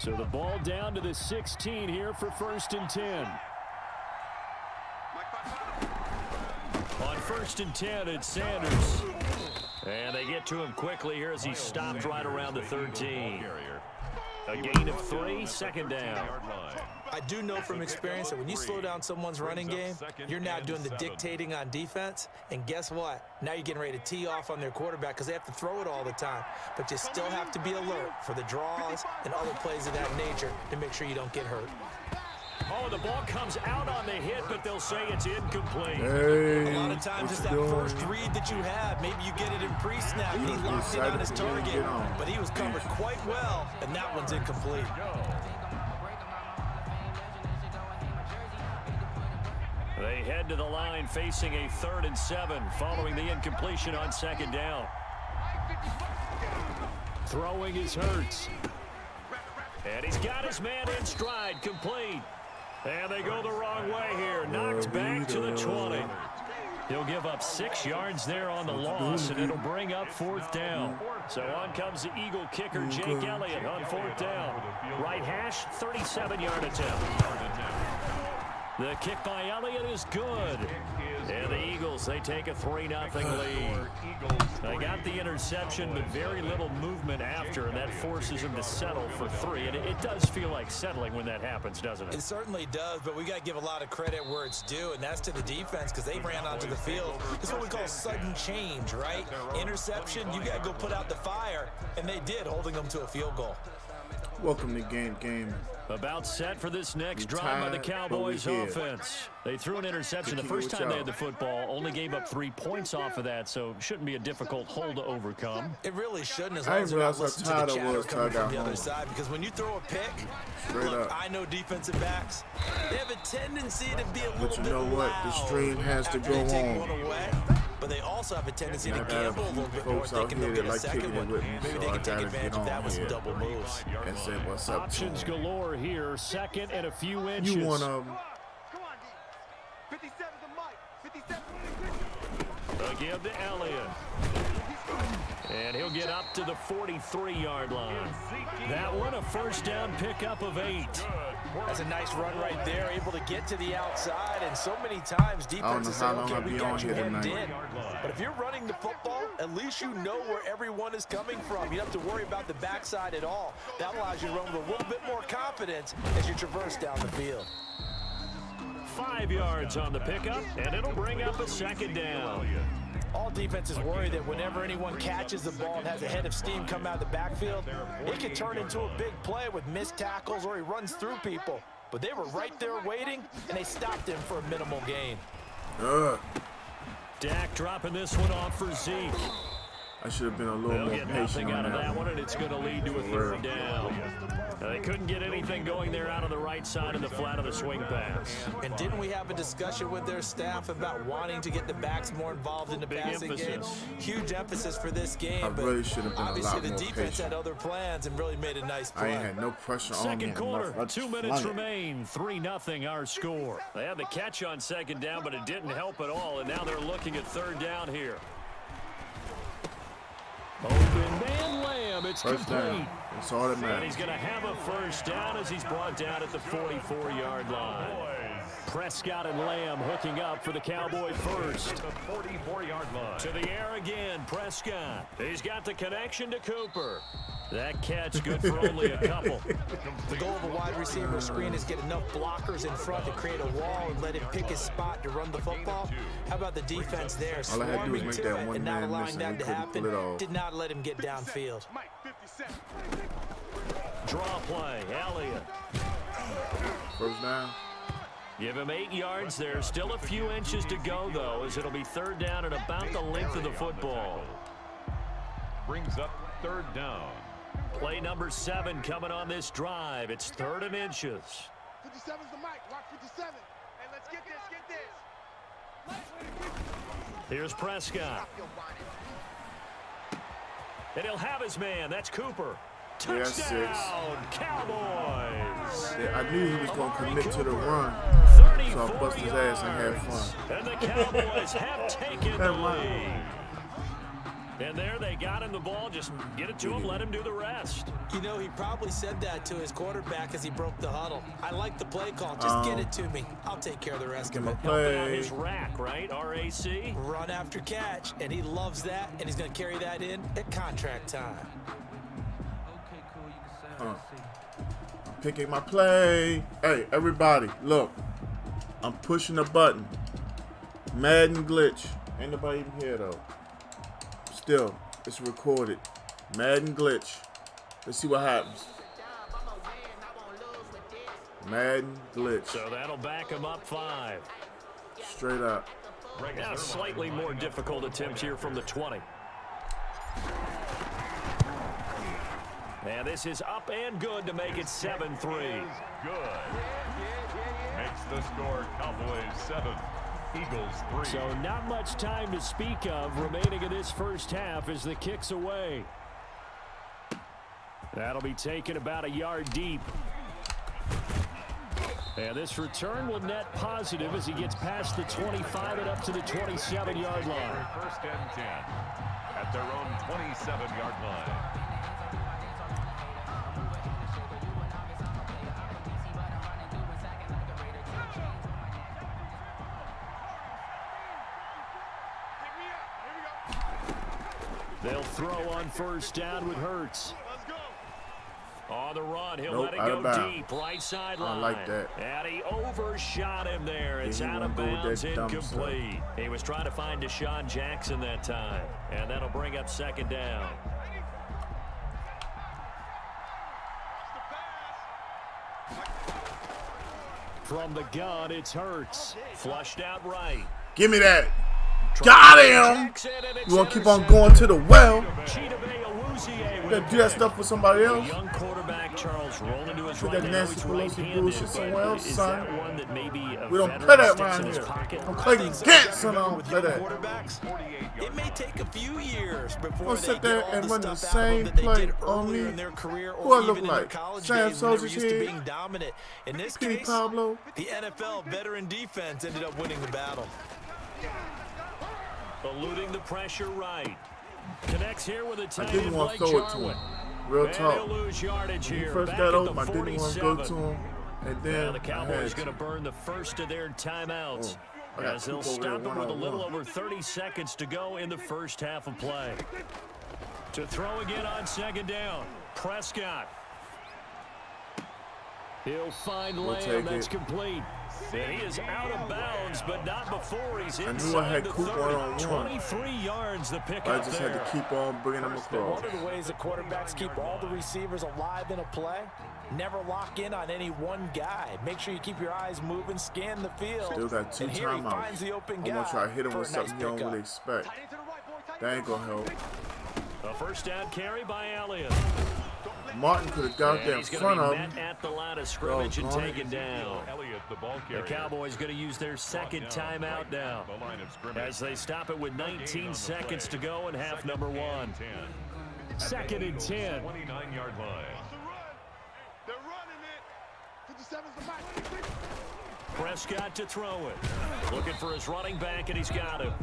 So the ball down to the 16 here for 1st and 10. On 1st and 10, it's Sanders. And they get to him quickly here as he stopped right around the 13. A gain of 3, 2nd down. I do know from experience that when you slow down someone's running game, you're now doing the dictating on defense. And guess what? Now you're getting ready to tee off on their quarterback because they have to throw it all the time. But you still have to be alert for the draws and other plays of that nature to make sure you don't get hurt. Oh, the ball comes out on the hit, but they'll say it's incomplete. Hey, a lot of times it's that first read that you have. Maybe you get it in pre-snap and he locked in on his target, but he was covered quite well, and that one's incomplete. They head to the line facing a 3rd and 7 following the incompletion on 2nd down. Throwing is Hurts. And he's got his man in stride, complete. And they go the wrong way here. Knocked back to the 20. He'll give up 6 yards there on the loss, and it'll bring up 4th down. So on comes the Eagle kicker, Jake Elliott, on 4th down. Right hash, 37-yard attempt. The kick by Elliott is good. And the Eagles, they take a 3-0 lead. They got the interception, but very little movement after, and that forces them to settle for 3. And it does feel like settling when that happens, doesn't it? It certainly does, but we got to give a lot of credit where it's due, and that's to the defense because they ran onto the field. It's what we call sudden change, right? Interception, you got to go put out the fire, and they did, holding them to a field goal. Welcome to Game. About set for this next drive by the Cowboys offense. They threw an interception the first time they had the football, only gave up 3 points off of that, so shouldn't be a difficult hole to overcome. It really shouldn't, as long as they're not listening to the chatter coming from the other side, because when you throw a pick, look, I know defensive backs, they have a tendency to be a little bit loud. But you know what? The stream has to go on. But they also have a tendency to gamble a little bit more, thinking they'll get a second one. Maybe they can take advantage of that with some double moves. And say what's up. Options galore here. 2nd and a few inches. You want A give to Elliott. And he'll get up to the 43-yard line. That one, a 1st down pickup of 8. That's a nice run right there, able to get to the outside, and so many times defenses say, okay, we got you hemmed in. But if you're running the football, at least you know where everyone is coming from. You don't have to worry about the backside at all. That allows you to run with a little bit more confidence as you traverse down the field. 5 yards on the pickup, and it'll bring up a 2nd down. All defenses worry that whenever anyone catches the ball and has a head of steam come out of the backfield, it can turn into a big play with missed tackles or he runs through people. But they were right there waiting, and they stopped him for a minimal gain. Dak dropping this one off for Zeke. I should have been a little more patient. Nothing out of that one, and it's going to lead to a 3rd down. They couldn't get anything going there out of the right side of the flat of the swing pass. And didn't we have a discussion with their staff about wanting to get the backs more involved in the passing game? Huge emphasis for this game. I really should have been obviously the defense had other plans and really made a nice play. I ain't had no pressure on me. 2nd quarter, 2 minutes remain. 3-0 our score. They had the catch on 2nd down, but it didn't help at all, and now they're looking at 3rd down here. Open man Lamb, it's first complete. Down. It's automatic. And he's going to have a 1st down as he's brought down at the 44-yard line. Prescott and Lamb hooking up for the Cowboy first. The 44-yard line. To the air again, Prescott. He's got the connection to Cooper. That catch good for only a couple. The goal of a wide receiver screen is get enough blockers in front to create a wall and let him pick his spot to run the football. How about the defense there? All I had to do was make that one and not man allowing miss, that and to he couldn't happen. pull it off. Did not let him get downfield. Draw play, Elliott. 1st down. Give him 8 yards there. Still a few inches to go, though, as it'll be 3rd down and about the length of the football. Brings up 3rd down. Play number 7 coming on this drive. It's 3rd and inches. 57's the mic. Watch 57. Hey, let's get this. Here's Prescott. And he'll have his man. That's Cooper. Touchdown, Cowboys. Yeah, I knew he was going to commit to the run, so I bust his ass and had fun. And the Cowboys have taken the lead. And there they got him the ball. Just get it to him, let him do the rest. You know, he probably said that to his quarterback as he broke the huddle. I like the play call. Just get it to me. I'll take care of the rest of it. Help out his rack, right? R-A-C? Run after catch, and he loves that, and he's going to carry that in at contract time. I'm picking my play. Hey, everybody, look. I'm pushing the button. Madden glitch. Ain't nobody even here, though. Still, it's recorded. Madden glitch. Let's see what happens. Madden glitch. So that'll back him up 5. Straight up. Now a slightly more difficult attempt here from the 20. And this is up and good to make it 7-3. Good. Makes the score Cowboys 7. Eagles 3. So not much time to speak of remaining in this first half as the kick's away. That'll be taken about a yard deep. And this return will net positive as he gets past the 25 and up to the 27-yard line. First and 10 at their own 27-yard line. They'll throw on first down with Hurts. On the run, he'll let it out of go bounds. deep, right sideline. I like that. And he overshot him there. It's out of bounds, incomplete. He was trying to find Deshaun Jackson that time. And that'll bring up second down. From the gun, it's Hurts. Flushed out right. Give me that. Got him. You want to keep on going to the well? You got to do that stuff for somebody else. Young quarterback Charles rolling to his Put right. that Nancy Pelosi bullshit somewhere else, son. One that maybe We don't play that around here. I'm Clayton Gantz, and I don't play that. It may take a few years before I'll they sit get there all and the run the stuff out of same them that they play did on earlier me. in their career Who I or look even in their like? college Sam days when they were Sosa's used to here. being dominant. In this Petey case, Pablo. the NFL veteran defense ended up winning the battle. Eluding the pressure right. Connects here with a I tight didn't end want Blake to throw it to Jarwin. him. Real And talk. he'll lose yardage When he here. first Back got at the open, I didn't want to go 47. to him. And Now then the I Cowboys had going to to. burn the first of their timeouts. I got As they'll people over stop there it with a little one-on-one. over 30 seconds to go in the first half of play. To throw again on second down. Prescott. He'll find We'll Lamb. take That's it. complete. And he is out of bounds, but not before he's I inside knew I had the Coop 30. one-on-one. 23 yards the pickup I just there. had to keep on bringing them across. One of the ways that quarterbacks keep all the receivers alive in a play, never lock in on any one guy. Make sure you keep your eyes moving, scan the field. Still got 2 and here he finds timeouts. the open I'm guy going to try to hit him for with a nice something you don't pickup. really expect. That ain't going to help. A first down carry by Elliott. Martin could have got And there in he's going front to of be him. met at the line of scrimmage and Doggone it. taken down. Elliott, the ball The carrier. Cowboys going to use their second timeout now The line of scrimmage. as they stop it with 19 seconds to go in half number 1. 10. Second and 10. 29-yard line. They're running it. 57's the mic. Prescott to throw it. Looking for his running back, and he's got him.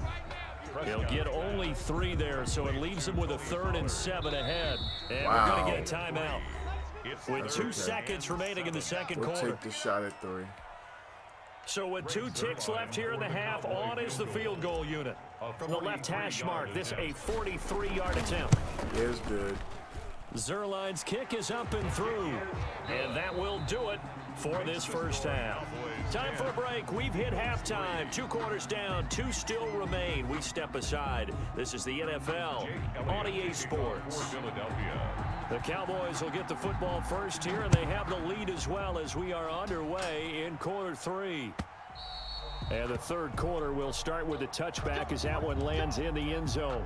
He'll get only 3 there, so it leaves him with a 3rd and 7 ahead. And we're going to get a timeout. With 2 seconds remaining in the second We'll quarter. take the shot at 3. So with 2 ticks left here in the half, on is the field goal unit. From the left hash mark, this a 43-yard attempt. Yeah, it's good. Zerline's kick is up and through. And that will do it for this first half. Time for a break. We've hit halftime. 2 quarters down, 2 still remain. We step aside. This is the NFL on EA Sports. The Cowboys will get the football first here, and they have the lead as well as we are underway in quarter 3. And the third quarter will start with a touchback as that one lands in the end zone.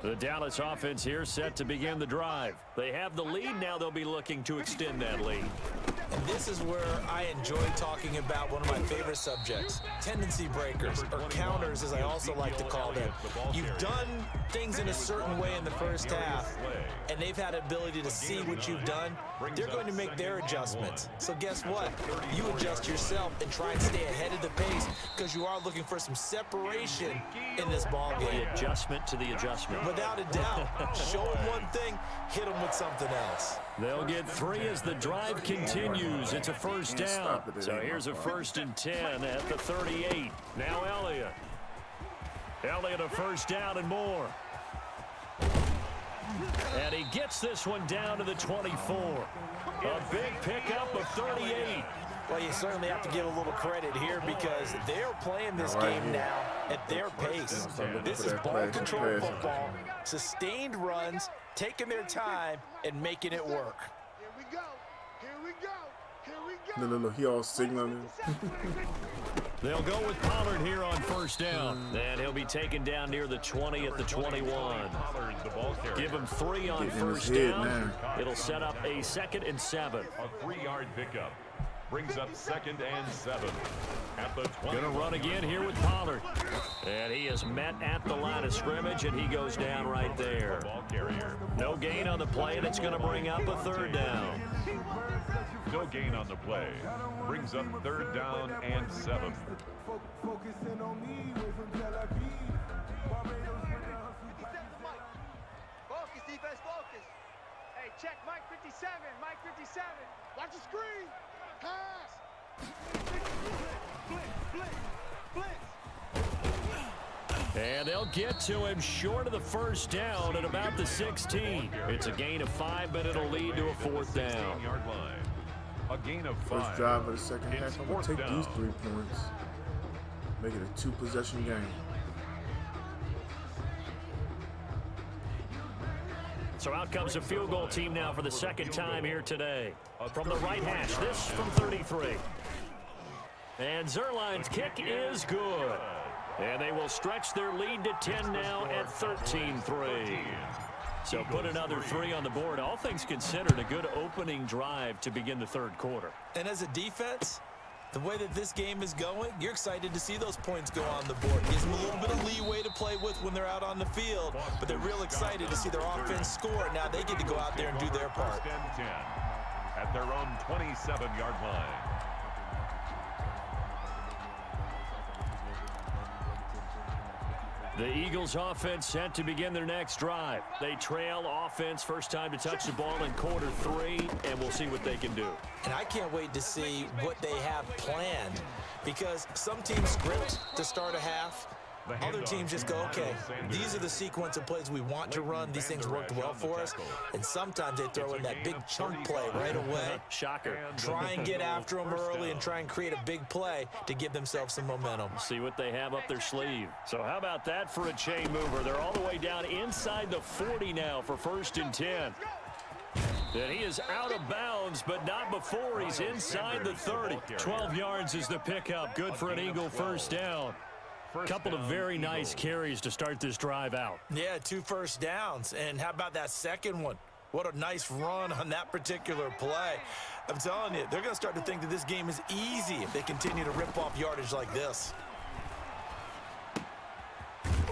The Dallas offense here set to begin the drive. They have the lead. Now they'll be looking to extend that lead. And this is where I enjoy talking about one of my favorite subjects, tendency breakers, or counters as I also like to call them. You've done things in a certain way in the first half, and they've had ability to see what you've done. They're going to make their adjustments. So guess what? You adjust yourself and try and stay ahead of the pace because you are looking for some separation in this ball game. The adjustment to the adjustment. Without a doubt. Show them one thing, hit them with something else. They'll get 3 as the drive continues. It's a first down. So here's a 1st and 10 at the 38. Now Elliott. Elliott a first down and more. And he gets this one down to the 24. A big pickup of 38. Well, you certainly have to give a little credit here because they're playing this game now at their pace. This is ball control football, sustained runs, taking their time, and making it work. Here we go. Here we go. Here we go. Look, he all signaling. They'll go with Pollard here on first down. And he'll be taken down near the 20 at the 21. Give him 3 on first down. It'll set up a 2nd and 7. A 3-yard pickup. Brings up 2nd and 7 at the 20. Gonna run again here with Pollard. And he is met at the line of scrimmage, and he goes down right there. No gain on the play, and it's gonna bring up a 3rd down. No gain on the play. Brings up 3rd down and 7. Focus, defense, focus. Hey, check Mike 57. Mike 57. Watch the screen. Pass. Blitz. And they'll get to him short of the first down at about the 16. It's a gain of 5, but it'll lead to a 4th down. A gain of 5. First drive of the second half. I'm going to take these 3 points. Make it a 2-possession game. So out comes a field goal team now for the 2nd time here today. From the right hash, this from 33. And Zerline's kick is good. And they will stretch their lead to 10 now at 13-3. So put another 3 on the board. All things considered, a good opening drive to begin the 3rd quarter. And as a defense, the way that this game is going, you're excited to see those points go on the board. Gives them a little bit of leeway to play with when they're out on the field, but they're real excited to see their offense score. Now they get to go out there and do their part. 1st and 10 at their own 27-yard line. The Eagles offense set to begin their next drive. They trail offense, first time to touch the ball in quarter 3, and we'll see what they can do. And I can't wait to see what they have planned because some teams script to start a half. Other teams just go, okay, these are the sequence of plays we want to run. These things worked well for us. And sometimes they throw in that big chunk play right away. Shocker. Try and get after them early and try and create a big play to give themselves some momentum. See what they have up their sleeve. So how about that for a chain mover? They're all the way down inside the 40 now for 1st and 10. And he is out of bounds, but not before he's inside the 30. 12 yards is the pickup. Good for an Eagle first down. Couple of very nice carries to start this drive out. Yeah, 2 first downs. And how about that second one? What a nice run on that particular play. I'm telling you, they're going to start to think that this game is easy if they continue to rip off yardage like this.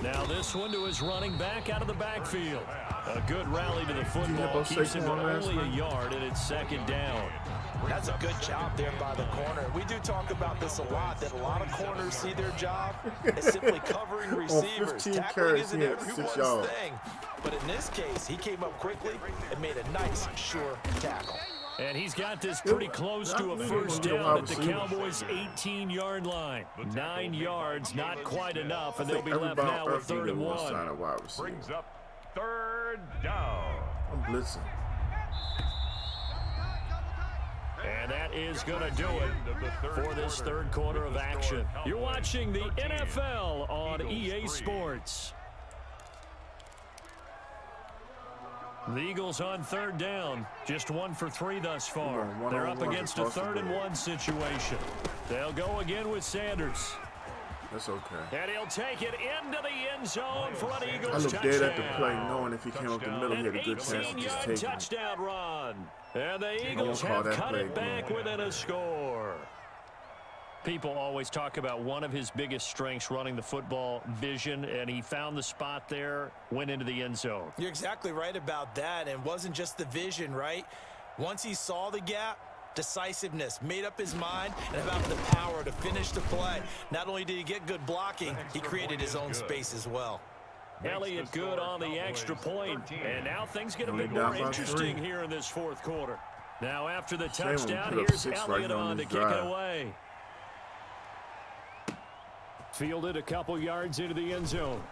Now this one to his running back out of the backfield. A good rally to the football. Keeps him to only a yard, and it's 2nd down. That's a good job there by the corner. We do talk about this a lot, that a lot of corners see their job as simply covering receivers. Tackling isn't everyone's thing. But in this case, he came up quickly and made a nice, sure tackle. And he's got this pretty close to a first down at the Cowboys' 18-yard line. 9 yards, not quite enough, and they'll be left now with 3rd and 1. Brings up 3rd down. I'm blitzing. And that is going to do it for this 3rd quarter of action. You're watching the NFL on EA Sports. The Eagles on 3rd down, just 1 for 3 thus far. They're up against a 3rd and 1 situation. They'll go again with Sanders. That's okay. And he'll take it into the end zone for an I Eagles looked touchdown. dead at the play, knowing if he came up the middle, he had a good chance of just 18-yard taking it. touchdown run. And the Eagles call have that cut play it back again. within a score. People always talk about one of his biggest strengths running the football, vision, and he found the spot there, went into the end zone. You're exactly right about that. And it wasn't just the vision, right? Once he saw the gap, decisiveness, made up his mind, and about the power to finish the play. Not only did he get good blocking, he created his own space as well. Elliott good on the extra point, and now things get a Only bit down more by interesting 3. here in this fourth quarter. Now after the Shame we touchdown, put up here's 6 right Elliott here on on to this kick it drive. away. Fielded a couple yards into the end zone.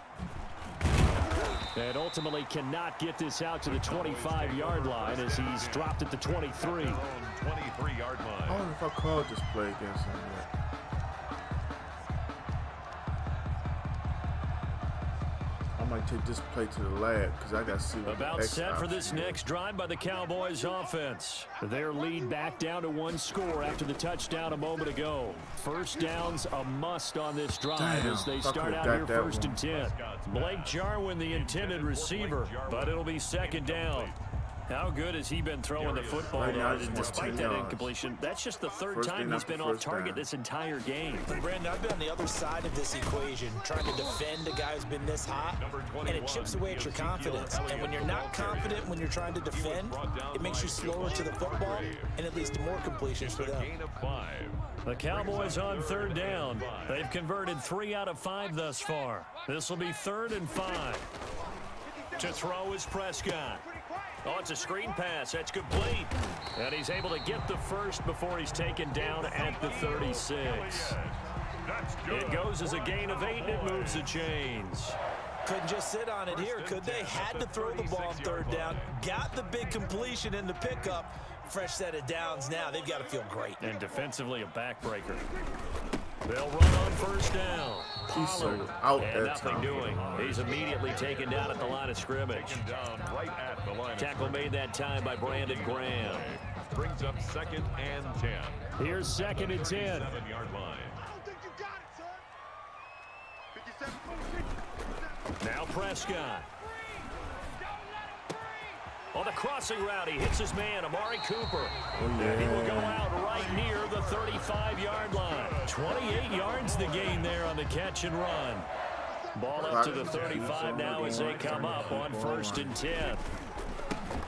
And ultimately cannot get this out to the 25-yard line as he's dropped at the 23. 23-yard I line. wonder if I called this play against him yet. I might take this play to the lab because I got to see what About the X set for option this is. next drive by the Cowboys offense. Their lead back down to 1 score after the touchdown a moment ago. First down's a must on this drive Damn, as they I start could've out got here that 1st and 10. Blake Jarwin, the intended receiver, but it'll be 2nd down. How good has he been throwing the football? Right now, And it's despite 10 that yards. incompletion, that's just the 3rd First time down he's after been off first target down. this entire game. And Brandon, I've been on the other side of this equation, trying to defend a guy who's been this hot, and it chips away at your confidence. And when you're not confident when you're trying to defend, it makes you slower to the football, and it leads to more completions for them. Gain of 5. The Cowboys on 3rd down. They've converted 3 out of 5 thus far. This will be 3rd and 5. To throw is Prescott. Oh, it's a screen pass. That's complete. And he's able to get the first before he's taken down at the 36. It goes as a gain of 8, and it moves the chains. Couldn't just sit on it here, could they? Had to throw the ball on 3rd down. Got the big completion in the pickup. Fresh set of downs now. They've got to feel great. And defensively, a backbreaker. They'll run on 1st down. He's so Pollard, out and that nothing time. doing. He's immediately taken down at the line of scrimmage. Down right at the line. Tackle made that time by Brandon Graham. Brings up 2nd and 10. Here's 2nd and 10. 7-yard line. I don't think you got it, son. 57. Now Prescott. On the crossing route, he hits his man, Amari Cooper. And he will go out right near the 35-yard line. 28 yards the gain there on the catch and run. Ball up to the 35 now as they come up on 1st and 10.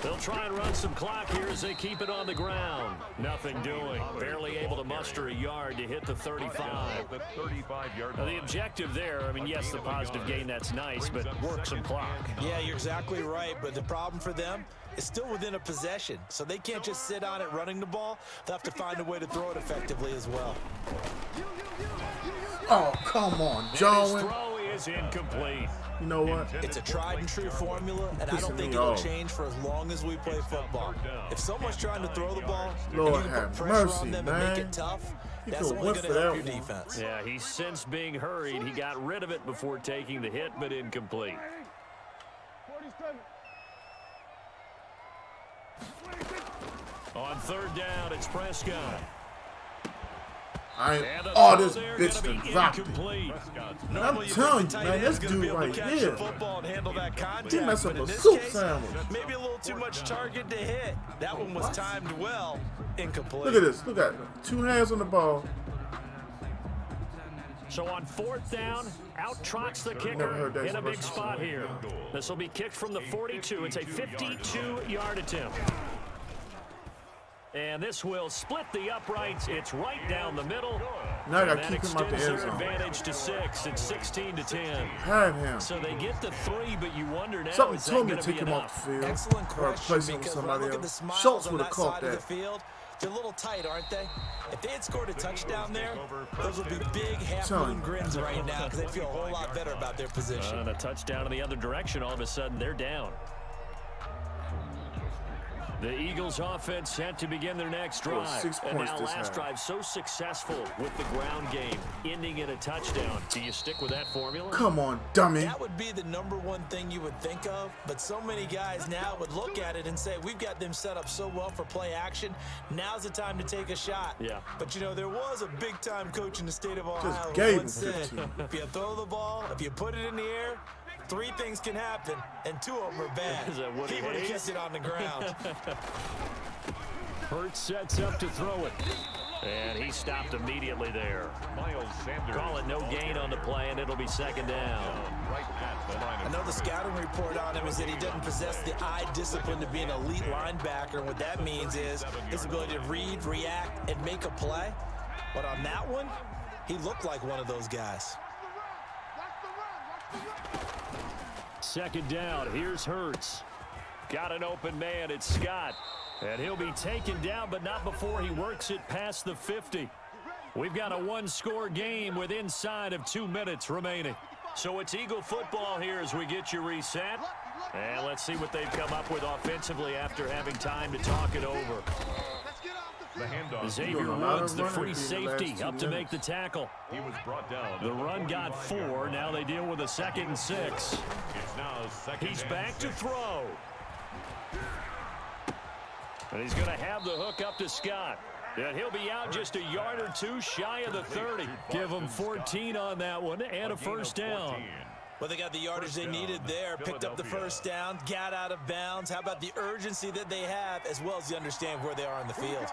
They'll try and run some clock here as they keep it on the ground. Nothing doing. Barely able to muster a yard to hit the 35. The 35-yard Now, line. the objective there, I mean, yes, the positive gain, that's nice, but work some clock. Yeah, you're exactly right, but the problem for them is still within a possession, so they can't just sit on it running the ball. They'll have to find a way to throw it effectively as well. Oh, come on, His Jarwin. throw is incomplete. You know what? It's a tried and true formula, and I Pissing don't think me it'll off. change for as long as we play football. If someone's trying to throw the ball, Lord and you can have put pressure mercy, on them man. and make it tough, He that's could only whiff going for to help that your one. defense. Yeah, he's since being hurried. He got rid of it before taking the hit, but incomplete. 47. On 3rd down, it's Prescott. And the Oh, throw this there bitch gonna done be dropped it. incomplete. I'm Normally, you telling think you, the tight man, end's this gonna be dude able to right catch here. the football and handle that contact. He messed up but in a this soup case, sandwich. maybe a little too much target to hit. That one was timed well. Incomplete. Look at this. Look at it. 2 hands on the ball. So on 4th down, out trots the Never kicker heard that in a big expression. spot here. This will be kicked from the 42. It's a 52-yard attempt. And this will split the uprights. It's right down the middle. Now I got And to that keep him out the extends end their zone. advantage to 6. It's 16-10. Have him. So they get the 3, but you wonder now, Something is that told me going to to take be him enough? off the field. Excellent Or question, replace him with because when I somebody look at the else. smiles Schultz on would have that caught side of that. the field, they're a little tight, aren't they? If they had scored a touchdown there, those would be big half-moon grins right now because they'd feel a whole lot better about their position. And a touchdown in the other direction, all of a sudden they're down. The Eagles offense set to begin their next drive. 6 And points now this last half. drive so successful with the ground game, ending in a touchdown. Do you stick with that formula? Come on, dummy. That would be the #1 thing you would think of, but so many guys now would look at it and say, we've got them set up so well for play action. Now's the time to take a shot. Yeah. But, you know, there was a big-time coach in the state of Ohio Just who gave once him said, 15. if you throw the ball, if you put it in the air, 3 things can happen, and 2 of them are bad. Is that Woody He would have Hayes? kept it on the ground. Hurts sets up to throw it. And he stopped immediately there. Miles Sanders. Call it no gain on the play, and it'll be 2nd down. Right at the line I of know the scrimmage. scouting report on him is that he doesn't possess the eye discipline to be an elite linebacker. And what that means is his ability to read, react, and make a play. But on that one, he looked like one of those guys. Second down. Here's Hurts. Got an open man. It's Scott. And he'll be taken down, but not before he works it past the 50. We've got a 1-score game with inside of 2 minutes remaining. So it's Eagle football here as we get you reset. And let's see what they've come up with offensively after having time to talk it over. The handoff. Xavier Doing a lot Woods, of the running free in the safety, last 2 up to make minutes. the tackle. He was brought down. The run got 4. Now they deal with a 2nd and 6. It's now 2nd He's and back to 6. throw. And he's going to have the hook up to Scott. And he'll be out just a yard or 2 shy of the 30. Give him 14 on that one and a first down. Well, they got the yardage they needed there, picked up the first down, got out of bounds. How about the urgency that they have, as well as they understand where they are on the field?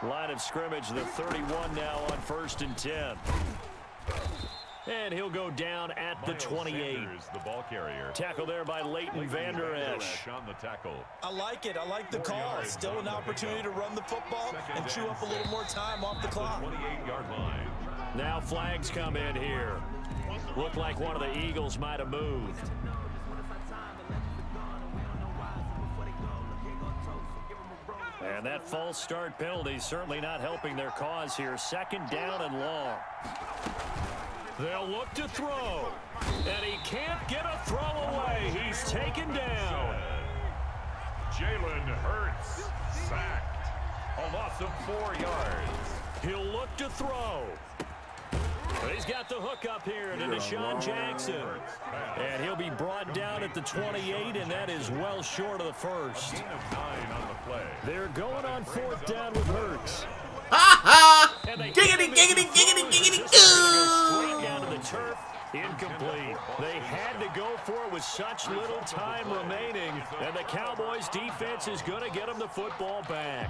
Line of scrimmage, the 31 now on 1st and 10. And he'll go down at the 28. Sanders, the ball carrier. Tackle there by Leighton Vander Esch. On the tackle. I like it. I like the call. Still an opportunity to run the football and chew up a little more time off the clock. 28-yard line. Now flags come in here. Looked like one of the Eagles might have moved. And that false start penalty certainly not helping their cause here. 2nd down and long. They'll look to throw. And he can't get a throw away. He's taken down. Jalen Hurts sacked. A loss of 4 yards. He'll look to throw. He's got the hook up here to Deshaun Jackson. And he'll be brought down at the 28, and that is well short of the first. Gain of 9 on the play. They're going on 4th down with Hurts. And they Giggity, giggity, giggity, giggity, Just go straight down to the turf. Incomplete. They had to go for it with such little time remaining. And the Cowboys defense is going to get them the football back.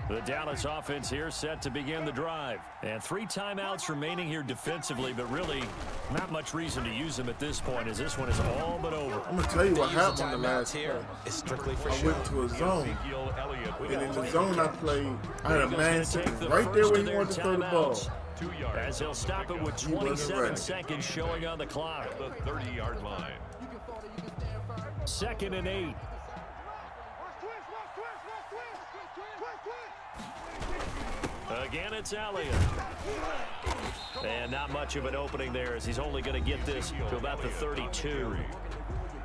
The Dallas offense here set to begin the drive. And 3 timeouts remaining here defensively, but really not much reason to use them at this point as this one is all but over. I'm going to tell you what Use the happened the timeouts last play. here is strictly for I show. went to a zone, Ezekiel Elliott with and in a the zone I played, I had a Eagles man gonna sitting take the right there first where of he their wanted to throw the ball. timeouts. 2 yards. As he'll stop it with He wasn't 27 ready. seconds showing on the clock. The 30-yard line. 2nd and 8. Again, it's Elliott. And not much of an opening there as he's only going to get this to about the 32.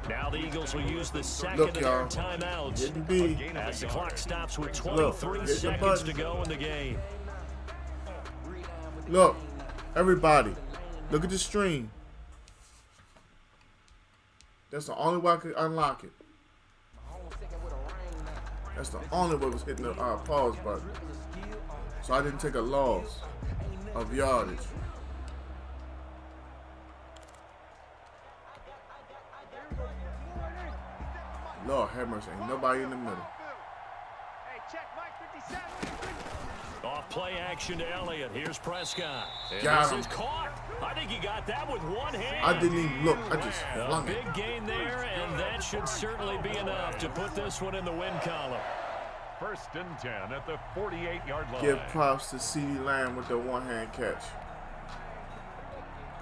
Now the Eagles will use the 2nd Look, of their y'all. timeouts Didn't be. as the clock stops with Look, 23 hit the seconds to button. go in the game. Look, everybody, look at the stream. That's the only way I could unlock it. That's the only way was hitting the pause button. So I didn't take a loss of yardage. Lord have mercy, ain't nobody in the middle. Hey, check Mike 57. Off play action to Elliott. Here's Prescott. And Got this him. is caught. I think he got that with one hand. I didn't even look. I just A flung it. big gain there, and that should certainly be enough to put this one in the win column. 1st and 10 at the 48-yard line. Give props to CeeDee Lamb with the one-hand catch.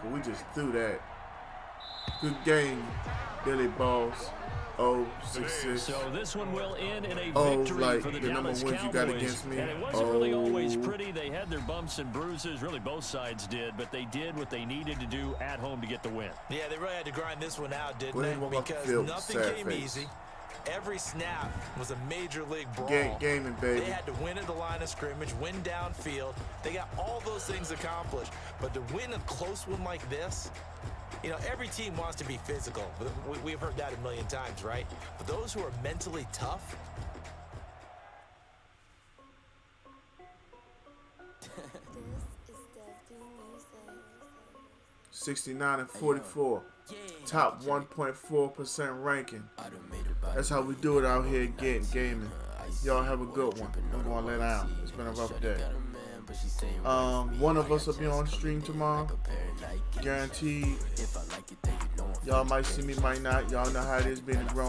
'Cause we just threw that. Good game, Billy Balls. 066. So this one will end in a Oh, victory like for the the number Dallas ones you got Cowboys. against me? And it wasn't really always pretty. They had their bumps and bruises. Really, both sides did. But they did what they needed to do at home to get the win. Yeah, they really had to grind this one out, didn't Go ahead they? and walk off the Because field, nothing sad came face. easy. Every snap was a major league brawl. Gaming, baby. They had to win at the line of scrimmage, win downfield. They got all those things accomplished. But to win a close one like this, you know, every team wants to be physical. We've heard that a million times, right? But those who are mentally tough, 69 and 44. Top 1.4% ranking. That's how we do it out here gaming. Y'all have a good one. I'm going to let out. It's been a rough day. One of us will be on stream tomorrow. Guaranteed. Y'all might see me, might not. Y'all know how it is being a grown